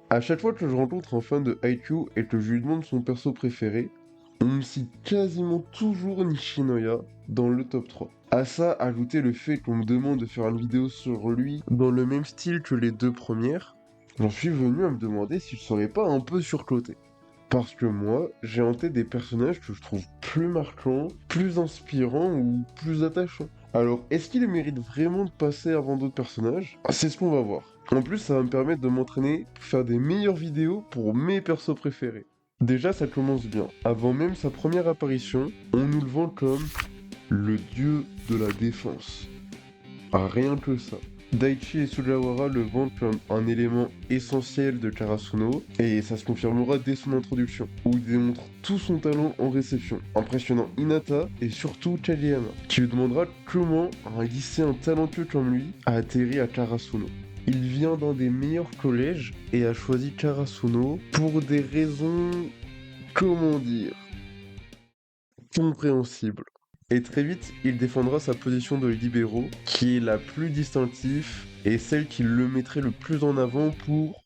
À chaque fois que je rencontre un fan de Haikyuu et que je lui demande son perso préféré, on me cite quasiment toujours Nishinoya dans le top 3. À ça, ajouter le fait qu'on me demande de faire une vidéo sur lui dans le même style que les deux premières, j'en suis venu à me demander s'il serait pas un peu surcoté. Parce que moi, j'ai en tête des personnages que je trouve plus marquants, plus inspirants ou plus attachants. Alors, est-ce qu'il mérite vraiment de passer avant d'autres personnages? C'est ce qu'on va voir. En plus, ça va me permettre de m'entraîner pour faire des meilleures vidéos pour mes persos préférés. Déjà, ça commence bien. Avant même sa première apparition, on nous le vend comme le dieu de la défense. Ah, rien que ça. Daichi et Sugawara le vendent comme un élément essentiel de Karasuno, et ça se confirmera dès son introduction, où il démontre tout son talent en réception, impressionnant Hinata et surtout Kageyama, qui lui demandera comment un lycéen talentueux comme lui a atterri à Karasuno. Il vient d'un des meilleurs collèges et a choisi Karasuno pour des raisons, comment dire, compréhensibles. Et très vite, il défendra sa position de libéraux, qui est la plus distinctive et celle qui le mettrait le plus en avant pour...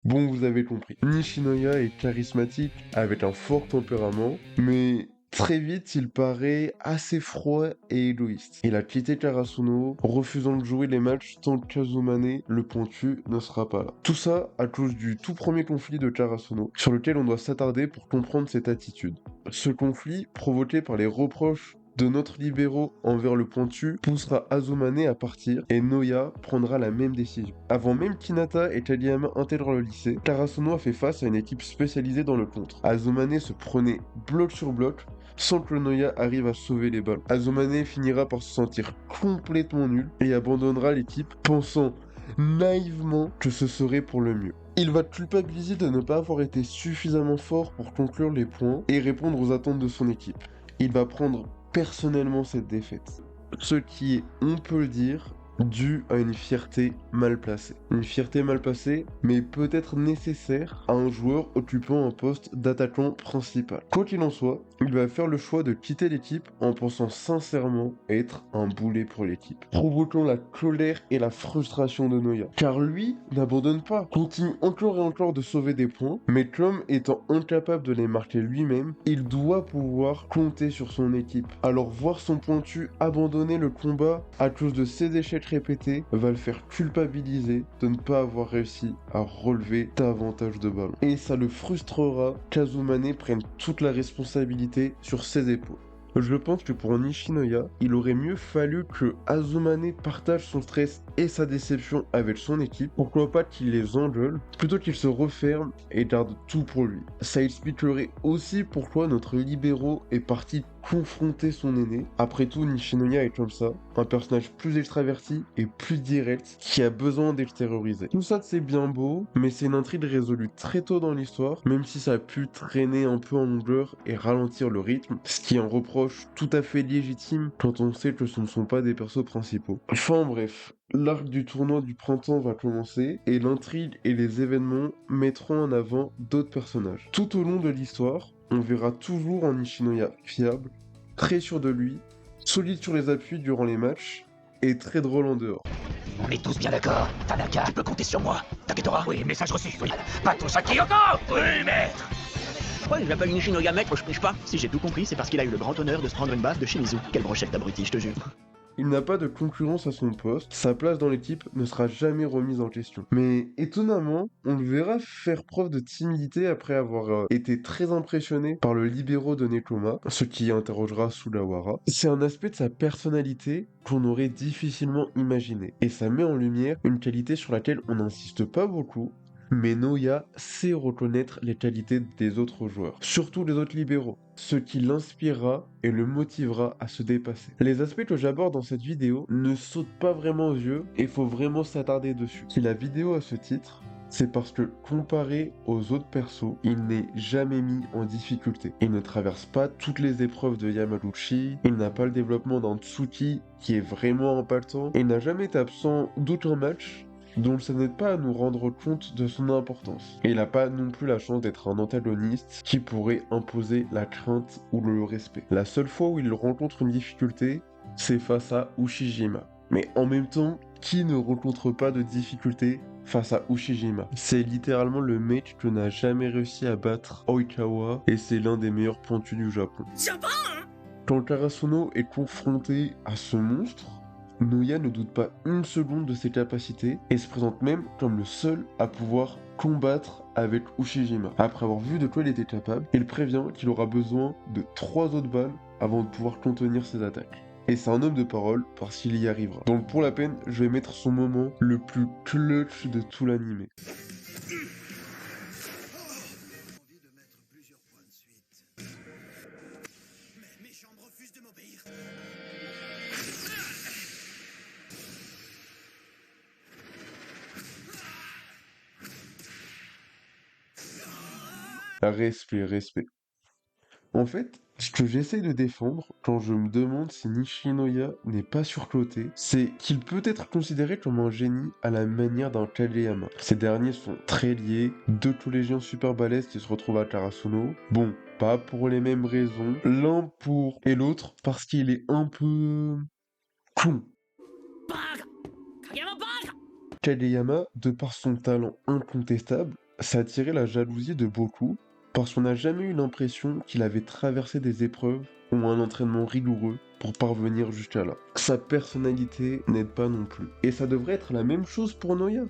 Bon, vous avez compris. Nishinoya est charismatique, avec un fort tempérament, mais très vite, il paraît assez froid et égoïste. Il a quitté Karasuno, refusant de jouer les matchs tant que Kazumane, le pointu, ne sera pas là. Tout ça à cause du tout premier conflit de Karasuno, sur lequel on doit s'attarder pour comprendre cette attitude. Ce conflit, provoqué par les reproches de notre libéraux envers le pointu, poussera Azumane à partir et Noya prendra la même décision. Avant même qu'Hinata et Kageyama intègrent le lycée, Karasuno a fait face à une équipe spécialisée dans le contre. Azumane se prenait bloc sur bloc sans que Noya arrive à sauver les balles. Azumane finira par se sentir complètement nul et abandonnera l'équipe, pensant naïvement que ce serait pour le mieux. Il va culpabiliser de ne pas avoir été suffisamment fort pour conclure les points et répondre aux attentes de son équipe. Il va prendre personnellement cette défaite. Ce qui est, on peut le dire, dû à une fierté mal placée. Une fierté mal placée, mais peut-être nécessaire à un joueur occupant un poste d'attaquant principal. Quoi qu'il en soit, il va faire le choix de quitter l'équipe en pensant sincèrement être un boulet pour l'équipe, provoquant la colère et la frustration de Noya. Car lui n'abandonne pas, continue encore et encore de sauver des points, mais comme étant incapable de les marquer lui-même, il doit pouvoir compter sur son équipe. Alors voir son pointu abandonner le combat à cause de ses échecs répétés va le faire culpabiliser de ne pas avoir réussi à relever davantage de ballons. Et ça le frustrera qu'Azumane prenne toute la responsabilité sur ses épaules. Je pense que pour Nishinoya, il aurait mieux fallu que Azumane partage son stress et sa déception avec son équipe, pourquoi pas qu'il les engueule, plutôt qu'il se referme et garde tout pour lui. Ça expliquerait aussi pourquoi notre libéraux est parti confronter son aîné. Après tout, Nishinoya est comme ça, un personnage plus extraverti et plus direct qui a besoin d'extérioriser. Tout ça c'est bien beau, mais c'est une intrigue résolue très tôt dans l'histoire, même si ça a pu traîner un peu en longueur et ralentir le rythme, ce qui est un reproche tout à fait légitime quand on sait que ce ne sont pas des persos principaux. Enfin bref, l'arc du tournoi du printemps va commencer et l'intrigue et les événements mettront en avant d'autres personnages. Tout au long de l'histoire, on verra toujours un Nishinoya fiable, très sûr de lui, solide sur les appuis durant les matchs et très drôle en dehors. On est tous bien d'accord. Tanaka, tu peux compter sur moi. Taketora? Oui, message reçu. Oui. Pato Kyoko? Oui, maître. Ouais, je l'appelle Nishinoya maître, je pige pas. Si j'ai tout compris, c'est parce qu'il a eu le grand honneur de se prendre une baffe de Shimizu. Quelle brochette d'abruti, je te jure. Il n'a pas de concurrence à son poste, sa place dans l'équipe ne sera jamais remise en question. Mais étonnamment, on le verra faire preuve de timidité après avoir été très impressionné par le libéraux de Nekoma, ce qui interrogera Sugawara. C'est un aspect de sa personnalité qu'on aurait difficilement imaginé, et ça met en lumière une qualité sur laquelle on n'insiste pas beaucoup, mais Noya sait reconnaître les qualités des autres joueurs, surtout les autres libéraux, ce qui l'inspirera et le motivera à se dépasser. Les aspects que j'aborde dans cette vidéo ne sautent pas vraiment aux yeux et il faut vraiment s'attarder dessus. Si la vidéo a ce titre, c'est parce que, comparé aux autres persos, il n'est jamais mis en difficulté. Il ne traverse pas toutes les épreuves de Yamaguchi, il n'a pas le développement d'un Tsuki qui est vraiment impactant, et il n'a jamais été absent d'aucun match, donc ça n'aide pas à nous rendre compte de son importance. Et il n'a pas non plus la chance d'être un antagoniste qui pourrait imposer la crainte ou le respect. La seule fois où il rencontre une difficulté, c'est face à Ushijima. Mais en même temps, qui ne rencontre pas de difficultés face à Ushijima. C'est littéralement le mec que n'a jamais réussi à battre Oikawa et c'est l'un des meilleurs pentus du Japon. Quand Karasuno est confronté à ce monstre, Noya ne doute pas une seconde de ses capacités et se présente même comme le seul à pouvoir combattre avec Ushijima. Après avoir vu de quoi il était capable, il prévient qu'il aura besoin de 3 autres balles avant de pouvoir contenir ses attaques. Et c'est un homme de parole parce qu'il y arrivera. Donc pour la peine, je vais mettre son moment le plus clutch de tout l'anime. Respect, respect. En fait, ce que j'essaie de défendre quand je me demande si Nishinoya n'est pas surcoté, c'est qu'il peut être considéré comme un génie à la manière d'un Kageyama. Ces derniers sont très liés, deux collégiens super balèzes qui se retrouvent à Karasuno. Bon, pas pour les mêmes raisons, l'un pour et l'autre parce qu'il est un peu con. Kageyama, de par son talent incontestable, ça attirait la jalousie de beaucoup parce qu'on n'a jamais eu l'impression qu'il avait traversé des épreuves ou un entraînement rigoureux pour parvenir jusqu'à là. Sa personnalité n'aide pas non plus. Et ça devrait être la même chose pour Noya.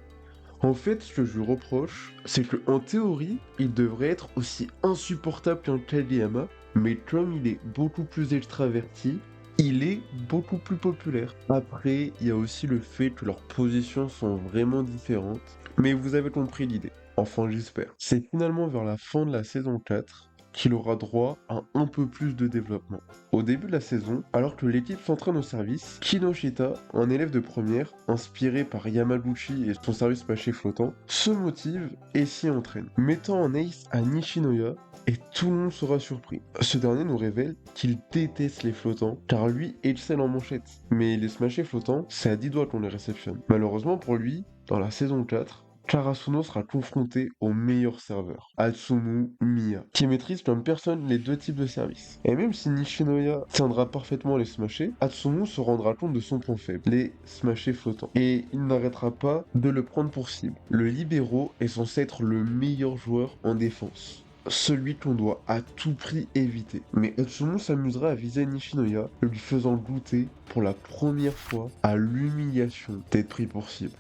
En fait, ce que je lui reproche, c'est que en théorie, il devrait être aussi insupportable qu'un Kageyama, mais comme il est beaucoup plus extraverti, il est beaucoup plus populaire. Après, il y a aussi le fait que leurs positions sont vraiment différentes, mais vous avez compris l'idée. Enfin, j'espère. C'est finalement vers la fin de la saison 4 qu'il aura droit à un peu plus de développement. Au début de la saison, alors que l'équipe s'entraîne au service, Kinoshita, un élève de première, inspiré par Yamaguchi et son service mâché flottant, se motive et s'y entraîne, mettant en ace à Nishinoya et tout le monde sera surpris. Ce dernier nous révèle qu'il déteste les flottants, car lui excelle en manchette. Mais les smashés flottants, c'est à 10 doigts qu'on les réceptionne. Malheureusement pour lui, dans la saison 4, Karasuno sera confronté au meilleur serveur, Atsumu Miya, qui maîtrise comme personne les deux types de services. Et même si Nishinoya tiendra parfaitement les smashés, Atsumu se rendra compte de son point faible, les smashés flottants. Et il n'arrêtera pas de le prendre pour cible. Le libéraux est censé être le meilleur joueur en défense. Celui qu'on doit à tout prix éviter. Mais Atsumu s'amusera à viser Nishinoya, lui faisant goûter pour la première fois à l'humiliation d'être pris pour cible.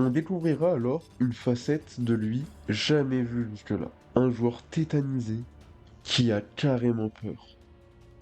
On découvrira alors une facette de lui jamais vue jusque-là. Un joueur tétanisé qui a carrément peur.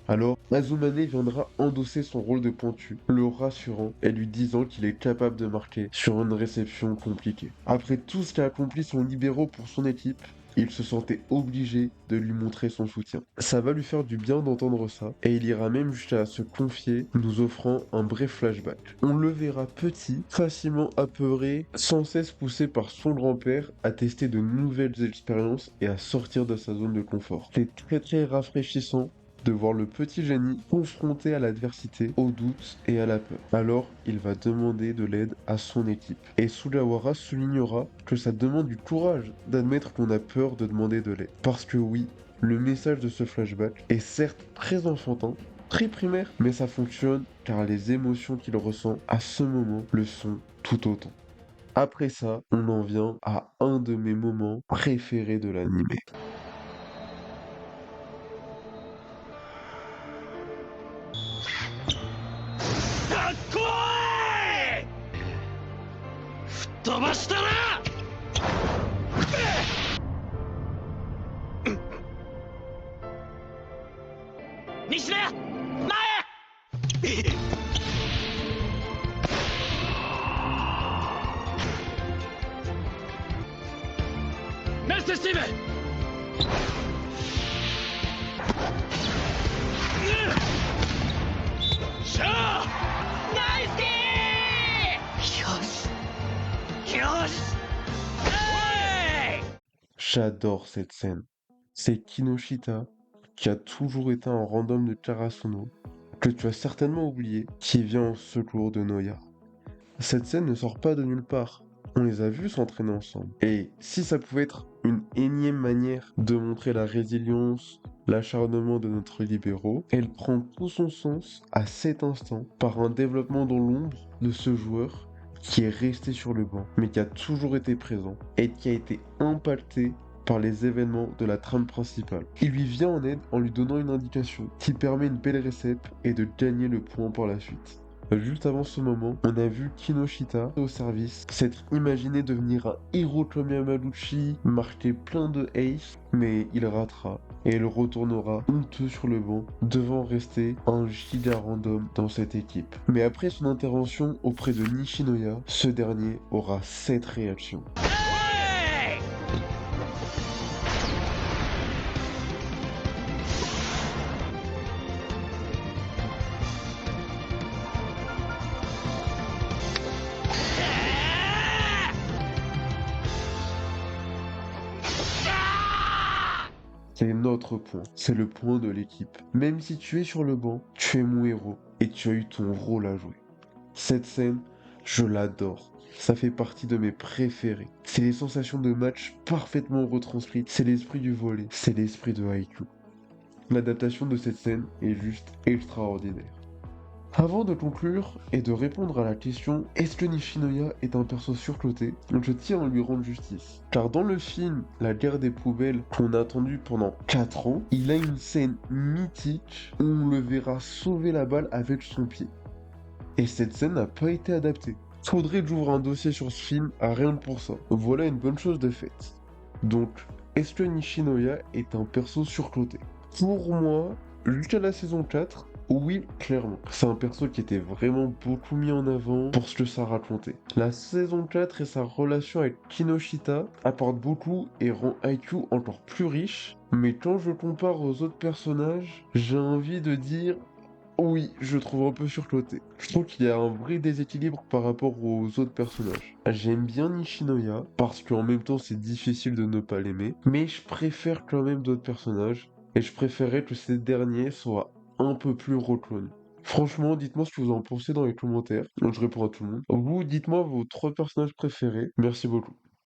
Alors, Azumane viendra endosser son rôle de pointu, le rassurant et lui disant qu'il est capable de marquer sur une réception compliquée. Après tout ce qu'a accompli son libéraux pour son équipe, il se sentait obligé de lui montrer son soutien. Ça va lui faire du bien d'entendre ça, et il ira même jusqu'à se confier, nous offrant un bref flashback. On le verra petit, facilement apeuré, sans cesse poussé par son grand-père à tester de nouvelles expériences et à sortir de sa zone de confort. C'est très rafraîchissant de voir le petit génie confronté à l'adversité, au doute et à la peur. Alors, il va demander de l'aide à son équipe. Et Sugawara soulignera que ça demande du courage d'admettre qu'on a peur de demander de l'aide. Parce que oui, le message de ce flashback est certes très enfantin, très primaire, mais ça fonctionne car les émotions qu'il ressent à ce moment le sont tout autant. Après ça, on en vient à un de mes moments préférés de l'anime. J'adore cette scène. C'est Kinoshita, qui a toujours été un random de Karasuno, que tu as certainement oublié, qui vient en secours de Noya. Cette scène ne sort pas de nulle part. On les a vus s'entraîner ensemble. Et si ça pouvait être une énième manière de montrer la résilience, l'acharnement de notre libéraux, elle prend tout son sens à cet instant par un développement dans l'ombre de ce joueur qui est resté sur le banc, mais qui a toujours été présent et qui a été impacté par les événements de la trame principale. Il lui vient en aide en lui donnant une indication qui permet une belle recette et de gagner le point par la suite. Juste avant ce moment, on a vu Kinoshita au service, s'être imaginé devenir un héros comme Yamaguchi, marquer plein de ace, mais il ratera et il retournera honteux sur le banc, devant rester un giga random dans cette équipe. Mais après son intervention auprès de Nishinoya, ce dernier aura cette réaction. C'est notre point, c'est le point de l'équipe. Même si tu es sur le banc, tu es mon héros et tu as eu ton rôle à jouer. Cette scène, je l'adore. Ça fait partie de mes préférés. C'est les sensations de match parfaitement retranscrites. C'est l'esprit du volley. C'est l'esprit de Haikyuu. L'adaptation de cette scène est juste extraordinaire. Avant de conclure et de répondre à la question est-ce que Nishinoya est un perso surcoté, je tiens à lui rendre justice. Car dans le film La guerre des poubelles qu'on a attendu pendant 4 ans, il a une scène mythique où on le verra sauver la balle avec son pied. Et cette scène n'a pas été adaptée. Faudrait que j'ouvre un dossier sur ce film à rien que pour ça. Voilà une bonne chose de faite. Donc, est-ce que Nishinoya est un perso surcoté? Pour moi, jusqu'à la saison 4, oui, clairement. C'est un perso qui était vraiment beaucoup mis en avant pour ce que ça racontait. La saison 4 et sa relation avec Kinoshita apportent beaucoup et rend Haikyuu encore plus riche. Mais quand je compare aux autres personnages, j'ai envie de dire oui, je trouve un peu surcoté. Je trouve qu'il y a un vrai déséquilibre par rapport aux autres personnages. J'aime bien Nishinoya, parce qu'en même temps c'est difficile de ne pas l'aimer, mais je préfère quand même d'autres personnages, et je préférerais que ces derniers soient un peu plus reconnus. Franchement, dites-moi ce que vous en pensez dans les commentaires. Je réponds à tout le monde. Vous, dites-moi vos 3 personnages préférés. Merci beaucoup.